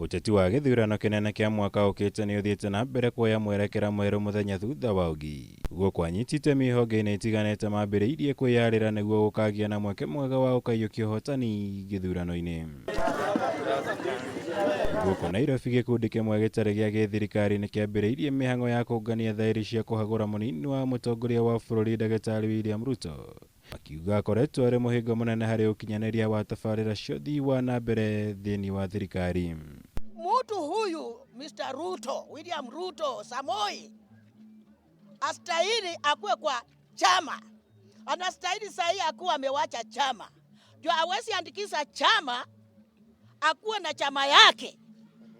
Uteti wa githurano kinene kia mwaka ukite ni uthiite na mbere kuoya mwerekera mweru muthenya thutha wa ugi. Guo anyitite mihonge-ini itiganite mambiriirie kwiyarira niguo gukagia na mweke mwega wa ukaiyukia uhotani githurano-ini. Guko Nairobi gikundi kimwe gitari gia githirikari ni kiambiriirie mihango ya kungania thairi cia kuhagura munini wa mutongoria wa bururi Ndagĩtarĩ William Ruto. Akiuga akoretwo ari muhingo munene hari ukinyaniria wa tabarĩra cia ũthii wa na mbere thĩinĩ wa thirikari. Mtu huyu Mr. Ruto, William Ruto Samoi, astahili akuwe kwa chama. Anastahili sahi akuwe amewacha chama. Jua hawezi andikisha chama, akuwe na chama yake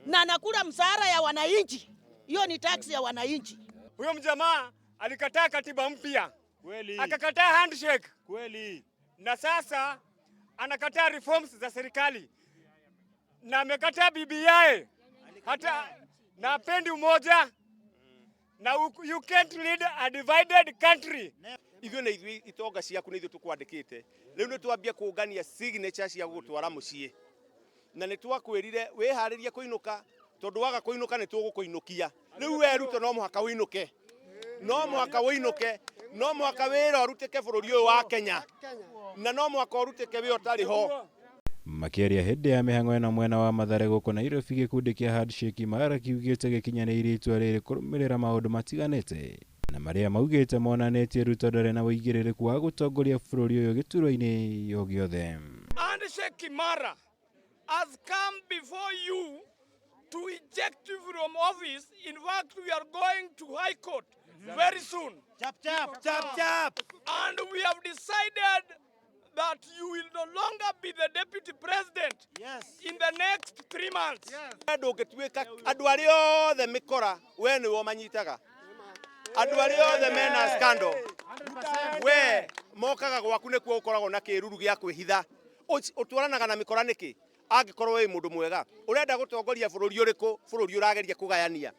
na anakula msahara ya wananchi. Hiyo ni taksi ya wananchi. Huyo mjamaa alikataa katiba mpya. Kweli. Akakataa handshake. Kweli. Na sasa anakataa reforms za serikali. Na amekataa BBI. Hata na apendi umoja. Na you can't lead a divided country. Ithuĩ nĩ ithuĩ itonga ciaku nĩ ithuĩ tũkwandĩkĩte. Rĩu nĩ twambia kũngania signature cia gũtwara mũciĩ. Na nĩ twakwĩrire wĩharĩrie kũinũka tondũ waga kũinũka nĩ tũgũkũinũkia. Rĩu we Ruto no mũhaka wĩinũke. No mũhaka wĩinũke. No mũhaka wĩra ũrutĩke bũrũri ũyũ wa Kenya. Na no mũhaka ũrutĩke wĩ ũtarĩ ho. Makiaria hindi ya mihango ĩno mwena wa Mathare guko Nairobi gikundi kia handshake mara kiugite gikinyanĩirie itua rĩrĩ kũrũmĩrĩra maũndũ matiganĩte na maria maugĩte monanĩtie Ruto ndarĩ na ũigĩrĩrĩku wa gũtongoria bũrũri ũyũ gĩturwa-inĩ o gĩothe. Handshake Mara has come before you to eject you from office. In fact, we are going to High Court very soon. Chap, chap, chap, chap. And we have decided that you will no longer be the deputy president in the next 3 months. Ndũngĩtuĩka andũ arĩa othe mĩkora we nĩwe manyitaga. Andũ arĩa othe mena scandal we mokaga gwaku nĩkuo ũkoragwo na kĩruru gĩa kwĩhitha. Ũtwaranaga na mĩkora nĩkĩ? Angĩkorwo wĩ mũndũ mwega ũrenda gũtongoria bũrũri ũrĩkũ, bũrũri ũrageria kũgayania.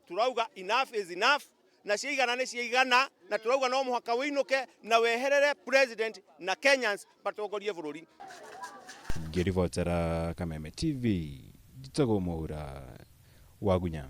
Turauga enough is enough. Na ciigana nĩ ciigana na turauga no mũhaka wĩinũke na weherere president na Kenyans batongorie bũrũri. Ngĩribotera Kameme TV, Njĩtagwo Mwaura Wagunya.